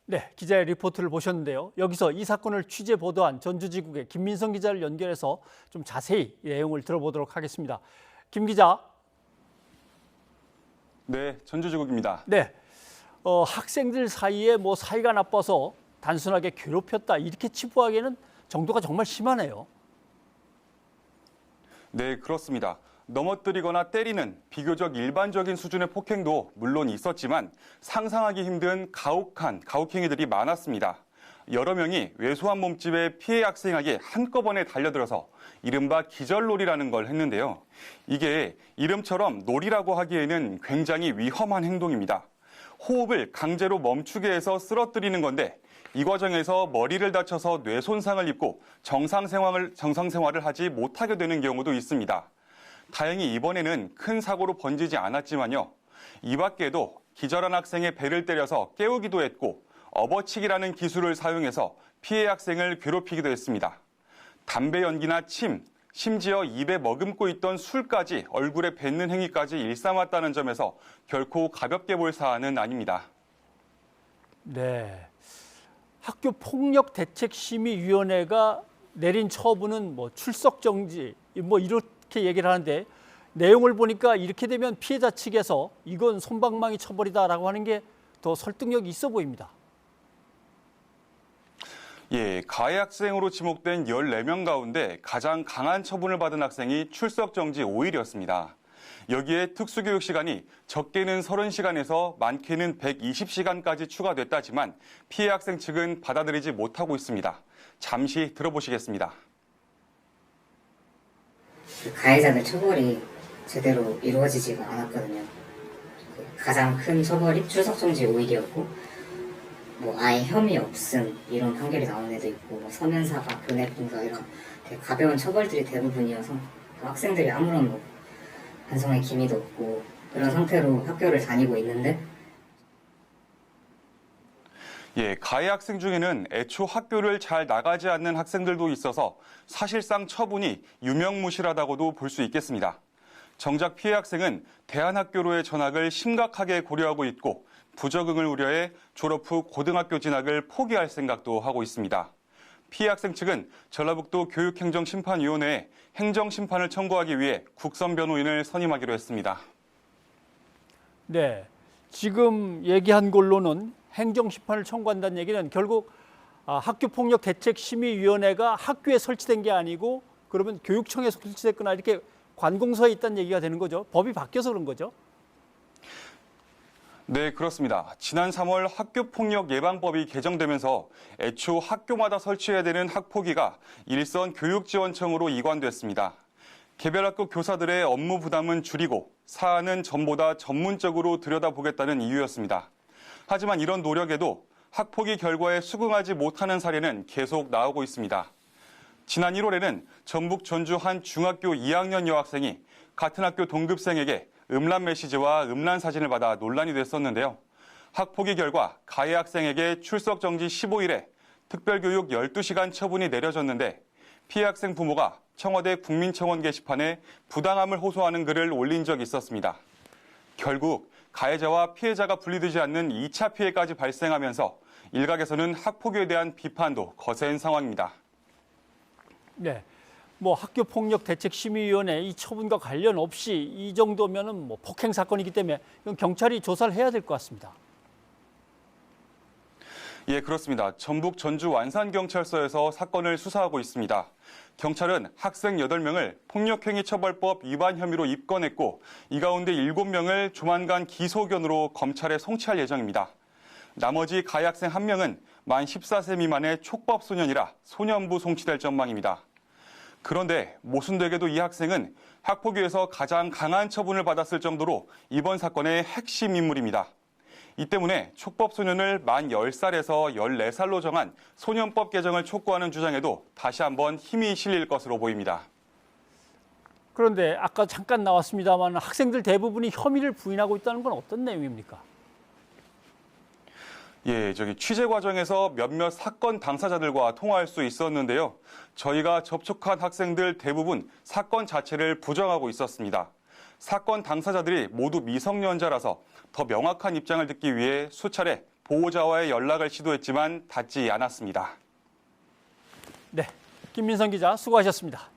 네, 기자의 리포트를 보셨는데요. 여기서 이 사건을 취재 보도한 전주지국의 김민성 기자를 연결해서 좀 자세히 내용을 들어보도록 하겠습니다. 김 기자. 네, 전주지국입니다. 네, 학생들 사이에 뭐 사이가 나빠서 단순하게 괴롭혔다 이렇게 치부하기에는 정도가 정말 심하네요. 네, 그렇습니다. 넘어뜨리거나 때리는 비교적 일반적인 수준의 폭행도 물론 있었지만 상상하기 힘든 가혹한 가혹행위들이 많았습니다. 여러 명이 왜소한 몸집의 피해 학생에게 한꺼번에 달려들어서 이른바 기절놀이라는 걸 했는데요. 이게 이름처럼 놀이라고 하기에는 굉장히 위험한 행동입니다. 호흡을 강제로 멈추게 해서 쓰러뜨리는 건데 이 과정에서 머리를 다쳐서 뇌 손상을 입고 정상 생활을 하지 못하게 되는 경우도 있습니다. 다행히 이번에는 큰 사고로 번지지 않았지만요. 이 밖에도 기절한 학생의 배를 때려서 깨우기도 했고 업어치기라는 기술을 사용해서 피해 학생을 괴롭히기도 했습니다. 담배 연기나 침, 심지어 입에 머금고 있던 술까지 얼굴에 뱉는 행위까지 일삼았다는 점에서 결코 가볍게 볼 사안은 아닙니다. 네, 학교폭력대책심의위원회가 내린 처분은 뭐 출석 정지 뭐 이렇게 얘기를 하는데 내용을 보니까 이렇게 되면 피해자 측에서 이건 솜방망이 처벌이다라고 하는 게 더 설득력이 있어 보입니다. 예, 가해 학생으로 지목된 14명 가운데 가장 강한 처분을 받은 학생이 출석 정지 5일이었습니다. 여기에 특수교육 시간이 적게는 30시간에서 많게는 120시간까지 추가됐다지만 피해 학생 측은 받아들이지 못하고 있습니다. 잠시 들어보시겠습니다. 가해자들 처벌이 제대로 이루어지지가 않았거든요. 가장 큰 처벌이 출석 정지 5일이었고 뭐 아예 혐의 없음 이런 판결이 나온 애도 있고 뭐 서면 사과, 교내 봉사 이런 되게 가벼운 처벌들이 대부분이어서 학생들이 아무런 뭐 반성의 기미도 없고 그런 상태로 학교를 다니고 있는데 예, 가해 학생 중에는 애초 학교를 잘 나가지 않는 학생들도 있어서 사실상 처분이 유명무실하다고도 볼 수 있겠습니다. 정작 피해 학생은 대안학교로의 전학을 심각하게 고려하고 있고 부적응을 우려해 졸업 후 고등학교 진학을 포기할 생각도 하고 있습니다. 피해 학생 측은 전라북도 교육행정심판위원회에 행정심판을 청구하기 위해 국선 변호인을 선임하기로 했습니다. 네, 지금 얘기한 걸로는 행정심판을 청구한다는 얘기는 결국 학교폭력대책심의위원회가 학교에 설치된 게 아니고 그러면 교육청에 설치됐거나 이렇게 관공서에 있다는 얘기가 되는 거죠. 법이 바뀌어서 그런 거죠. 네, 그렇습니다. 지난 3월 학교폭력예방법이 개정되면서 애초 학교마다 설치해야 되는 학폭위가 일선 교육지원청으로 이관됐습니다. 개별 학교 교사들의 업무 부담은 줄이고 사안은 전보다 전문적으로 들여다보겠다는 이유였습니다. 하지만 이런 노력에도 학폭위 결과에 수긍하지 못하는 사례는 계속 나오고 있습니다. 지난 1월에는 전북 전주 한 중학교 2학년 여학생이 같은 학교 동급생에게 음란 메시지와 음란 사진을 받아 논란이 됐었는데요. 학폭위 결과 가해 학생에게 출석 정지 15일에 특별교육 12시간 처분이 내려졌는데 피해 학생 부모가 청와대 국민청원 게시판에 부당함을 호소하는 글을 올린 적이 있었습니다. 결국 가해자와 피해자가 분리되지 않는 2차 피해까지 발생하면서 일각에서는 학폭위에 대한 비판도 거센 상황입니다. 네, 뭐 학교폭력대책심의위원회 이 처분과 관련 없이 이 정도면은 뭐 폭행 사건이기 때문에 이건 경찰이 조사를 해야 될 것 같습니다. 예, 그렇습니다. 전북 전주 완산경찰서에서 사건을 수사하고 있습니다. 경찰은 학생 8명을 폭력행위처벌법 위반 혐의로 입건했고 이 가운데 7명을 조만간 기소견으로 검찰에 송치할 예정입니다. 나머지 가해 학생 1명은 만 14세 미만의 촉법 소년이라 소년부 송치될 전망입니다. 그런데 모순되게도 이 학생은 학폭위에서 가장 강한 처분을 받았을 정도로 이번 사건의 핵심 인물입니다. 이 때문에 촉법 소년을 만 10살에서 14살로 정한 소년법 개정을 촉구하는 주장에도 다시 한번 힘이 실릴 것으로 보입니다. 그런데 아까 잠깐 나왔습니다만 학생들 대부분이 혐의를 부인하고 있다는 건 어떤 내용입니까? 예, 취재 과정에서 몇몇 사건 당사자들과 통화할 수 있었는데요. 저희가 접촉한 학생들 대부분 사건 자체를 부정하고 있었습니다. 사건 당사자들이 모두 미성년자라서 더 명확한 입장을 듣기 위해 수차례 보호자와의 연락을 시도했지만 닿지 않았습니다. 네, 김민성 기자 수고하셨습니다.